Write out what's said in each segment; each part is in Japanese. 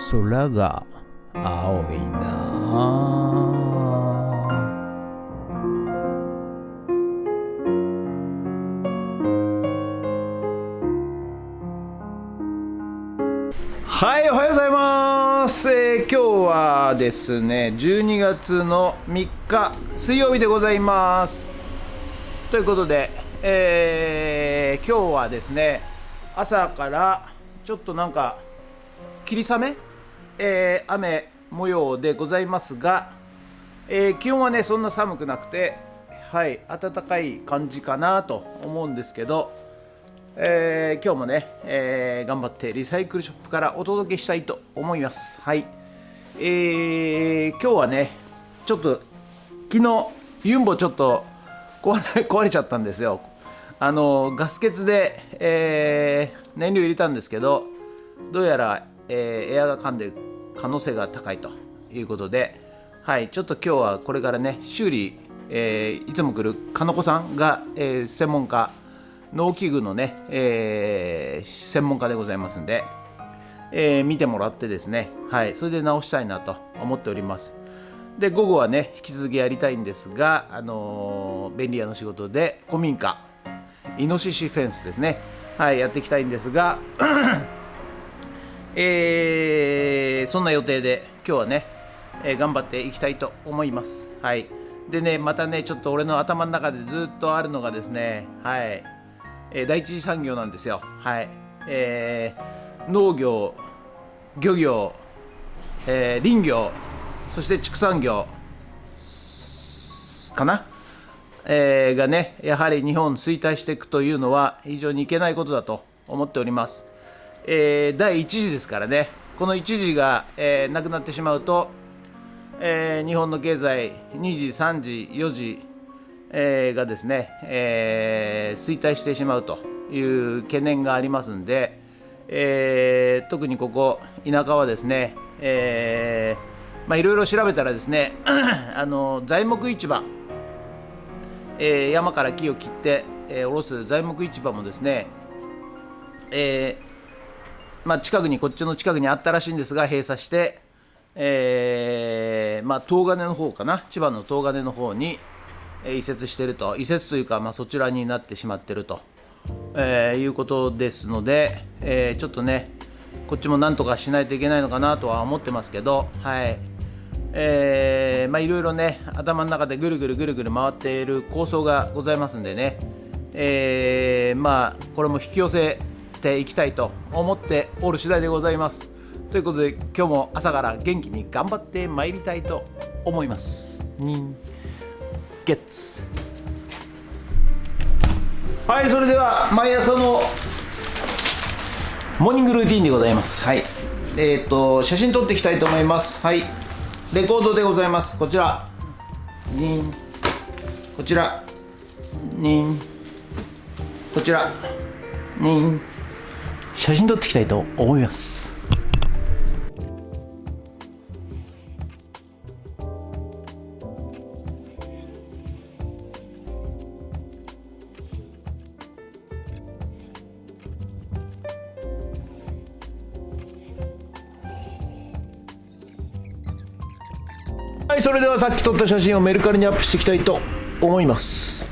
空が青いな。はい、おはようございます。今日はですね12月の3日水曜日でございます。ということで、今日はですね朝からちょっとなんか霧雨、雨模様でございますが、気温はねそんな寒くなくて、はい暖かい感じかなと思うんですけど、今日もね、頑張ってリサイクルショップからお届けしたいと思います。はい、今日はねちょっと昨日ユンボちょっと壊れちゃったんですよ。ガス欠で、燃料入れたんですけど、どうやら、エアが噛んでる可能性が高いということで、はい、ちょっと今日はこれからね修理、いつも来る金子さんが、専門家農機具のね、専門家でございますんで、見てもらってですね、はい、それで直したいなと思っております。で午後はね引き続きやりたいんですが、便利屋の仕事で古民家イノシシフェンスですね、はい、やっていきたいんですがそんな予定で今日はね、頑張っていきたいと思います。はい、でねまたねちょっと俺の頭の中でずっとあるのがですね、はい、第一次産業なんですよ。はい、農業、漁業、林業、そして畜産業かな、がねやはり日本衰退していくというのは非常にいけないことだと思っております。第一次ですからね、この一次が、なくなってしまうと、日本の経済2次3次4次、がですね、衰退してしまうという懸念がありますんで、特にここ田舎はですね、いろいろ調べたらですね材木市場、山から木を切って、下ろす材木市場もですね、近くにこっちの近くにあったらしいんですが閉鎖して、東金の方かな、千葉の東金の方に移設していると、移設というか、そちらになってしまっていると、いうことですので、ちょっとねこっちもなんとかしないといけないのかなとは思ってますけど、はい、いろいろね頭の中でぐるぐる回っている構想がございますんでね、これも引き寄せていきたいと思っておる次第でございます。ということで今日も朝から元気に頑張ってまいりたいと思います。ゲッツ。はい、それでは毎朝のモーニングルーティンでございます。はい、写真撮っていきたいと思います。はい、レコードでございます。こちらこちらこちら写真撮っていきたいと思います。はい、それではさっき撮った写真をメルカリにアップしていきたいと思います。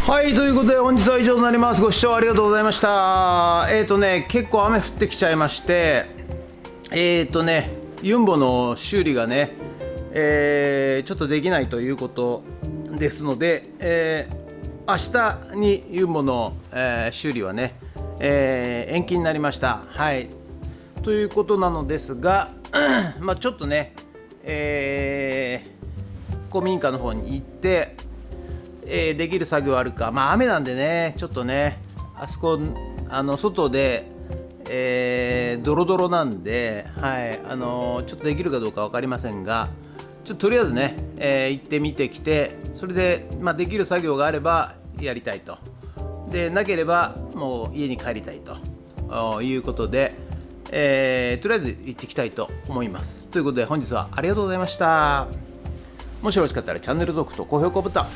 はい、ということで本日は以上となります。ご視聴ありがとうございました。結構雨降ってきちゃいまして、ユンボの修理がね、ちょっとできないということですので、明日にユンボの、修理はね、延期になりました。はい、ということなのですがちょっとね、古民家の方に行って、できる作業あるか、雨なんでねちょっとねあそこ外でドロドロなんで、はい、ちょっとできるかどうか分かりませんが、とりあえずね、行ってみてきて、それで、できる作業があればやりたいと、でなければもう家に帰りたいということで、とりあえず行っていきたいと思います。ということで本日はありがとうございました。もしよろしかったらチャンネル登録と高評価ボタン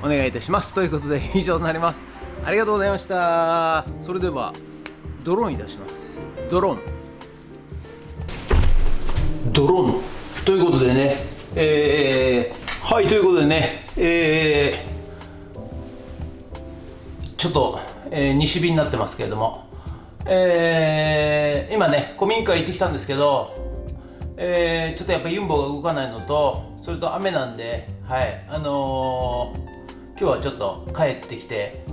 お願いいたします。ということで以上となります。ありがとうございました。それではドローンいたします。ドローンということでね、はい、ということでね、ちょっと、西日になってますけれども、今ね古民家行ってきたんですけど、ちょっとやっぱユンボが動かないのと、それと雨なんで、はい、今日はちょっと帰ってきて、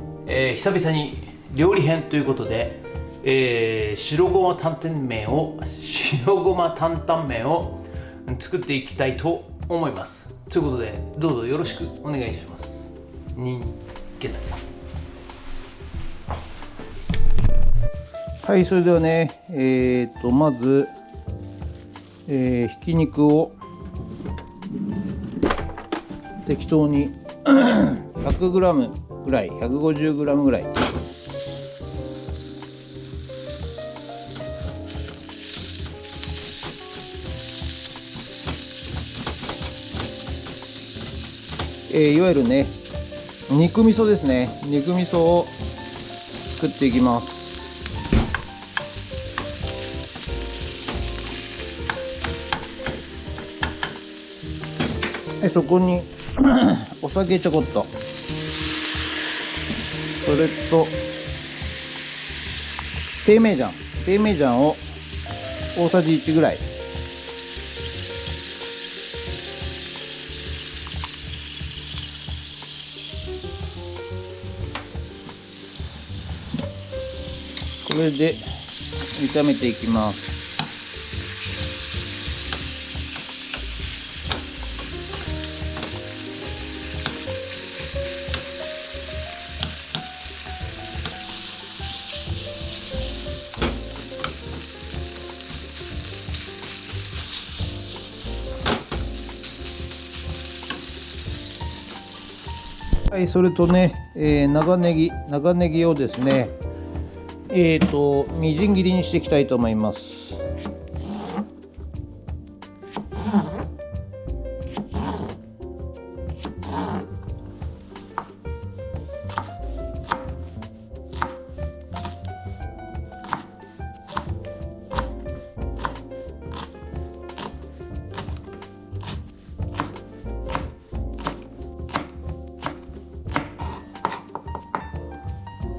久々に料理編ということで、白ごま担々麺を作っていきたいと思います。ということでどうぞよろしくお願いします。人間です。はい、それではね、まず、ひき肉を適当に100g ぐらい、150g ぐらい、いわゆるね肉味噌ですね。肉味噌を作っていきます。そこにお酒ちょこっと、それと甜麺醤を大さじ1ぐらい、これで炒めていきます。はい、それとね、長ネギをですね、みじん切りにしていきたいと思います。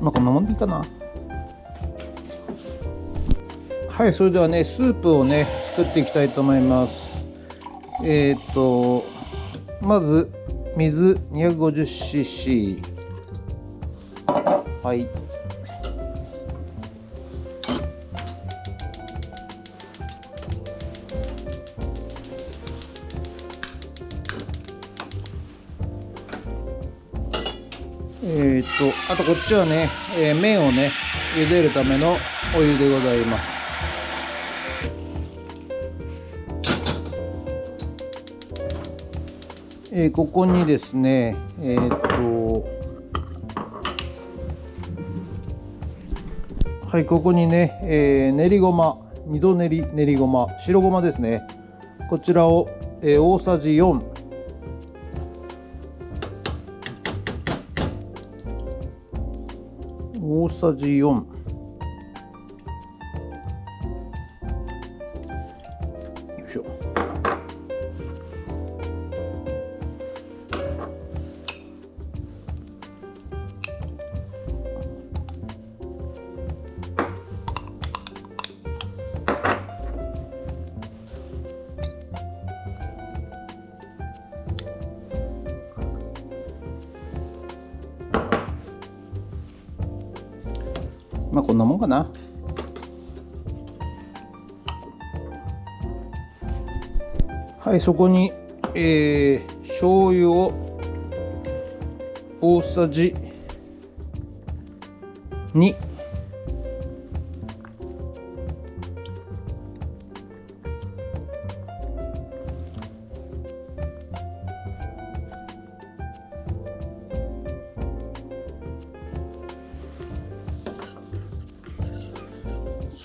まあこんなもんでいいかな。はい、それではねスープをね作っていきたいと思います。まず水 250cc、 はい、あとこっちはね、麺をね茹でるためのお湯でございます。ここにですねはい、ここにね、練りごま、二度練りごま、白ごまですね、こちらを、大さじ4、大さじ4、よいしょ。まあこんなもんかな。はい、そこに、醤油を大さじ2、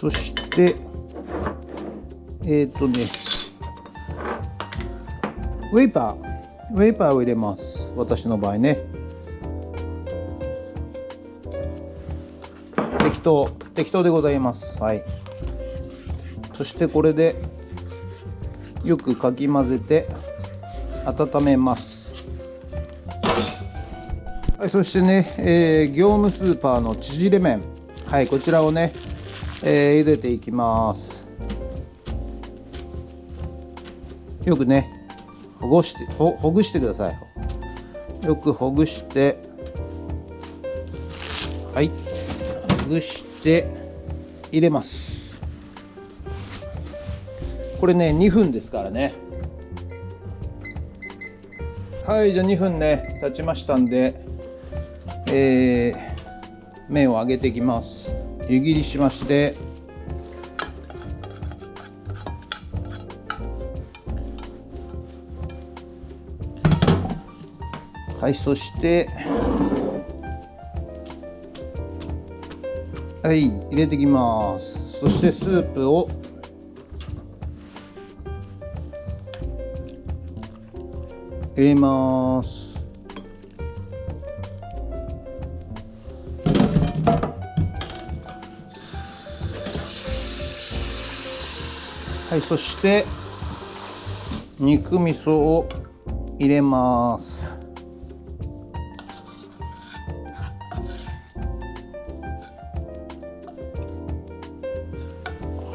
そしてウェイパーを入れます。私の場合ね、適当でございます。はい。そしてこれでよくかき混ぜて温めます。はい、そしてね、業務スーパーの縮れ麺、はい、こちらをね、茹でていきます。よくねほぐしてください。よくほぐして、はい、ほぐして入れます。これね2分ですからね。はい、じゃあ2分ね経ちましたんで、麺を揚げていきます。湯切りしまして、はい、そしてはい入れていきます。そしてスープを入れます。はい、そして肉味噌を入れます。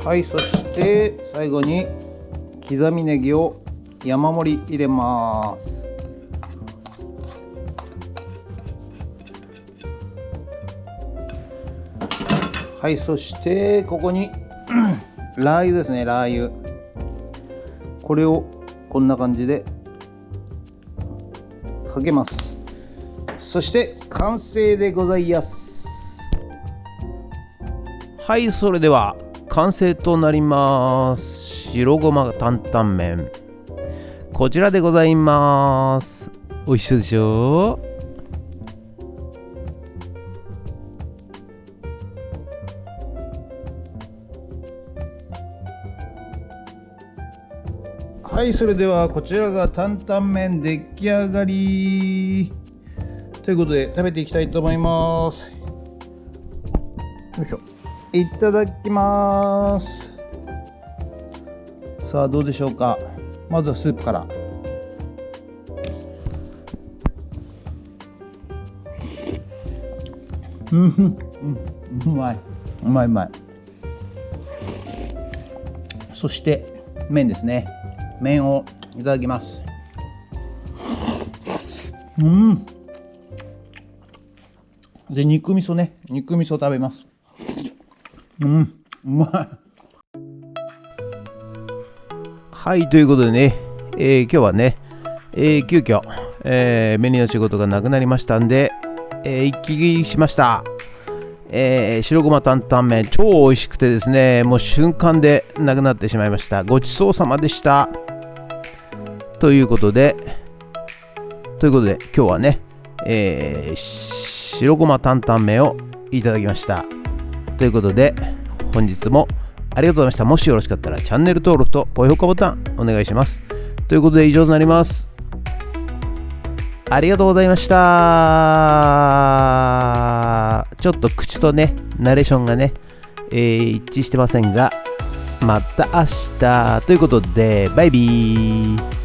はい、そして最後に刻みネギを山盛り入れます。はい、そしてここにラー油ですね。ラー油、これをこんな感じでかけます。そして完成でございます。はい、それでは完成となります。白ごま担々麺、こちらでございます。美味しそうでしょ。はい、それではこちらが担々麺出来上がりということで食べていきたいと思います。よいしょ、いただきます。さあどうでしょうか。まずはスープから。うまい。そして麺ですね。麺をいただきます。で肉味噌食べます。うまい。はい、ということでね、今日はね、急遽、メニューの仕事がなくなりましたんで、一気切りしました。白ごま担々麺超美味しくてですね、もう瞬間でなくなってしまいました。ごちそうさまでした。ということで今日はね、白ごま担々麺をいただきました。ということで本日もありがとうございました。もしよろしかったらチャンネル登録と高評価ボタンお願いします。ということで以上となります。ありがとうございました。ちょっと口とねナレーションがね、一致してませんが、また明日ということでバイビー。